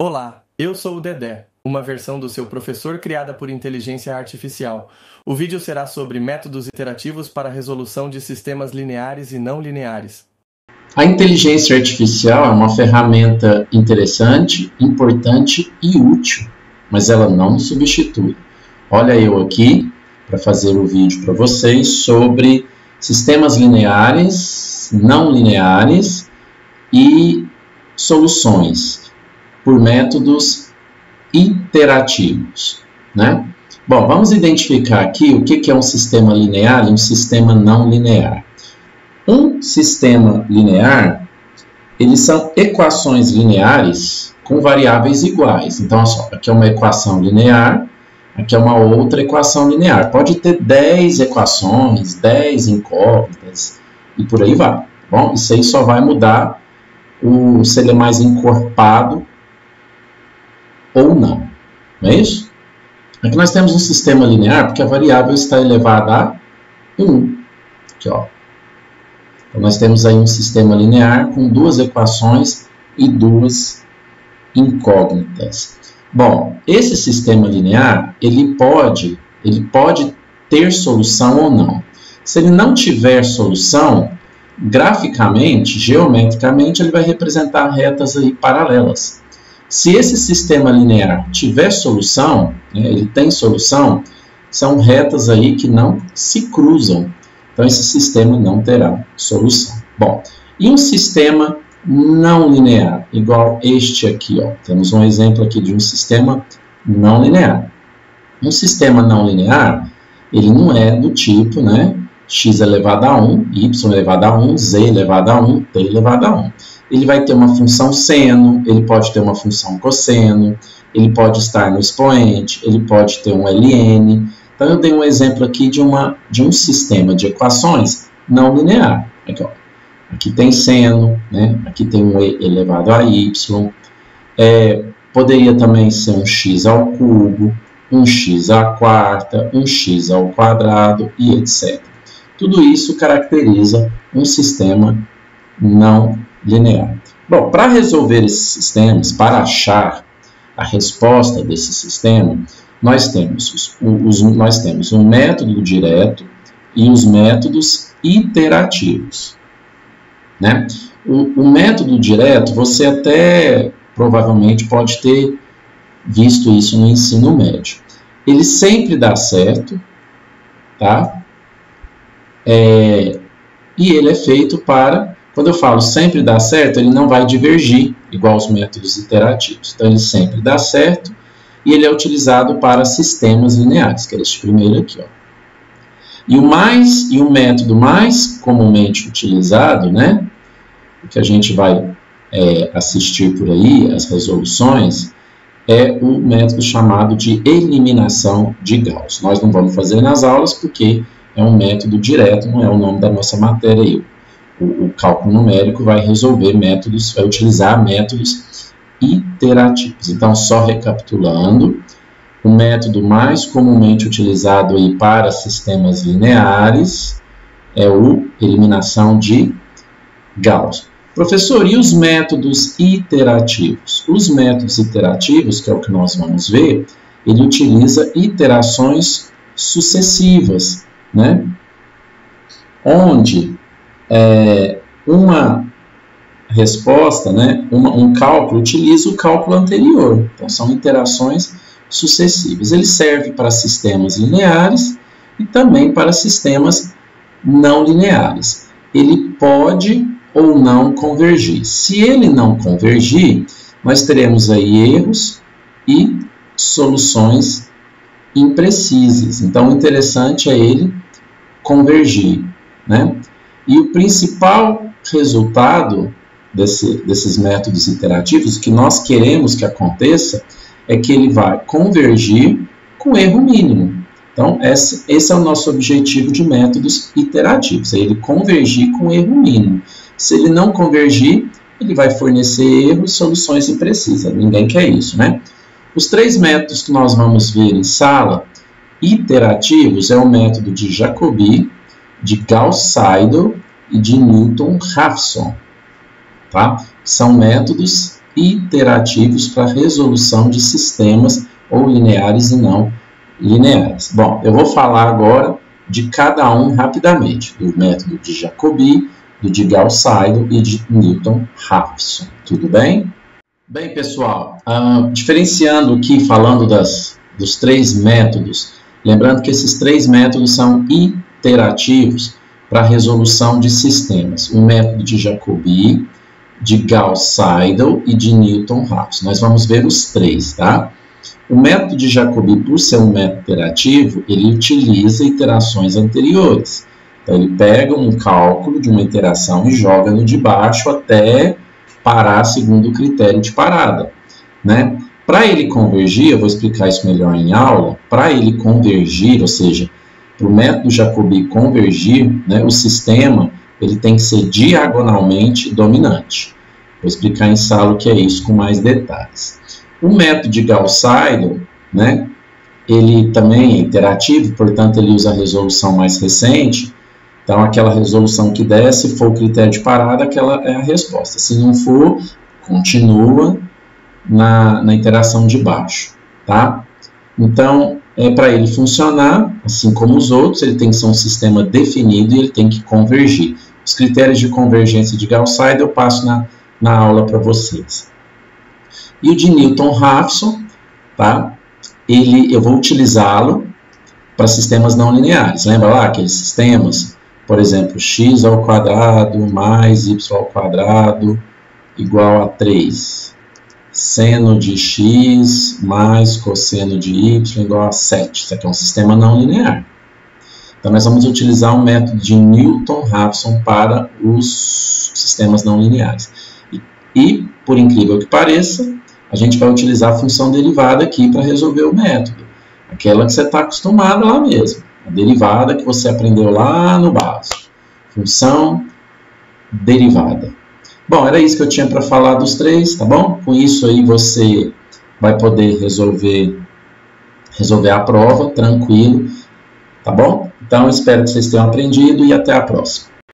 Olá, eu sou o Dedé, uma versão do seu professor criada por inteligência artificial. O vídeo será sobre métodos iterativos para a resolução de sistemas lineares e não lineares. A inteligência artificial é uma ferramenta interessante, importante e útil, mas ela não nos substitui. Olha eu aqui para fazer o vídeo para vocês sobre sistemas lineares, não lineares e soluções por métodos iterativos, né? Bom, vamos identificar aqui o que é um sistema linear e um sistema não linear. Um sistema linear, eles são equações lineares com variáveis iguais. Então, olha só, aqui é uma equação linear, aqui é uma outra equação linear. Pode ter 10 equações, 10 incógnitas e por aí vai. Tá bom? Isso aí só vai mudar se ele é mais encorpado ou não. Não é isso? Aqui nós temos um sistema linear porque a variável está elevada a 1. Aqui, ó. Então, nós temos aí um sistema linear com duas equações e duas incógnitas. Bom, esse sistema linear, ele pode ter solução ou não. Se ele não tiver solução, graficamente, geometricamente, ele vai representar retas aí paralelas. Se esse sistema linear tiver solução, né, ele tem solução, são retas aí que não se cruzam. Então, esse sistema não terá solução. Bom, e um sistema não linear, igual este aqui, ó. Temos um exemplo aqui de um sistema não linear. Um sistema não linear, ele não é do tipo, né, x elevado a 1, y elevado a 1, z elevado a 1, t elevado a 1. Ele vai ter uma função seno, ele pode ter uma função cosseno, ele pode estar no expoente, ele pode ter um ln. Então, eu dei um exemplo aqui de um sistema de equações não linear. Aqui, ó. Aqui tem seno, né? Aqui tem um e elevado a y. Poderia também ser um x ao cubo, um x à quarta, um x ao quadrado e etc. Tudo isso caracteriza um sistema não linear. Bom, para resolver esses sistemas, para achar a resposta desse sistema, nós temos o método direto e os métodos iterativos, né? O método direto, você até provavelmente pode ter visto isso no ensino médio. Ele sempre dá certo, tá? E ele é feito para, quando eu falo sempre dá certo, ele não vai divergir, igual os métodos iterativos. Então, ele sempre dá certo. E ele é utilizado para sistemas lineares, que é este primeiro aqui, ó. E o método mais comumente utilizado, né, que a gente vai assistir por aí, as resoluções, é o método chamado de eliminação de Gauss. Nós não vamos fazer nas aulas porque é um método direto, não é o nome da nossa matéria aí. O cálculo numérico vai resolver métodos, vai utilizar métodos iterativos. Então, só recapitulando, o método mais comumente utilizado aí para sistemas lineares é o eliminação de Gauss. Professor, e os métodos iterativos? Os métodos iterativos, que é o que nós vamos ver, ele utiliza iterações sucessivas, né? Onde uma resposta, né, um cálculo, utiliza o cálculo anterior. Então, são iterações sucessivas. Ele serve para sistemas lineares e também para sistemas não lineares. Ele pode ou não convergir. Se ele não convergir, nós teremos aí erros e soluções imprecisas. Então, o interessante é ele convergir, né? E o principal resultado desses métodos iterativos, que nós queremos que aconteça, é que ele vai convergir com erro mínimo. Então, esse é o nosso objetivo de métodos iterativos, é ele convergir com erro mínimo. Se ele não convergir, ele vai fornecer erros e soluções imprecisas. Ninguém quer isso, né? Os 3 métodos que nós vamos ver em sala, iterativos, é o método de Jacobi, de Gauss-Seidel e de Newton-Raphson. Tá? São métodos iterativos para resolução de sistemas ou lineares e não lineares. Bom, eu vou falar agora de cada um rapidamente, do método de Jacobi, do de Gauss-Seidel e de Newton-Raphson. Tudo bem? Bem, pessoal, diferenciando aqui, falando dos três métodos, lembrando que esses três métodos são iterativos para a resolução de sistemas. O método de Jacobi, de Gauss-Seidel e de Newton-Raphson. Nós vamos ver os três, tá? O método de Jacobi, por ser um método iterativo, ele utiliza iterações anteriores. Então, ele pega um cálculo de uma iteração e joga no de baixo até parar segundo o critério de parada, né? Para ele convergir, eu vou explicar isso melhor em aula, para ele convergir, ou seja, para o método Jacobi convergir, né, o sistema ele tem que ser diagonalmente dominante. Vou explicar em sala o que é isso com mais detalhes. O método de Gauss-Seidel, né, ele também é iterativo, portanto ele usa a resolução mais recente. Então, aquela resolução que der, se for o critério de parada, aquela é a resposta. Se não for, continua na iteração de baixo, tá? Então, para ele funcionar, assim como os outros, ele tem que ser um sistema definido e ele tem que convergir. Os critérios de convergência de Gauss-Seidel eu passo na aula para vocês. E o de Newton-Raphson, tá? Eu vou utilizá-lo para sistemas não lineares. Lembra lá aqueles sistemas? Por exemplo, x ao quadrado mais y ao quadrado igual a 3. Seno de x mais cosseno de y igual a 7. Isso aqui é um sistema não linear. Então, nós vamos utilizar o método de Newton-Raphson para os sistemas não lineares. E, por incrível que pareça, a gente vai utilizar a função derivada aqui para resolver o método. Aquela que você está acostumado lá mesmo. A derivada que você aprendeu lá no básico. Função derivada. Bom, era isso que eu tinha para falar dos três, tá bom? Com isso aí você vai poder resolver a prova tranquilo, tá bom? Então, espero que vocês tenham aprendido e até a próxima.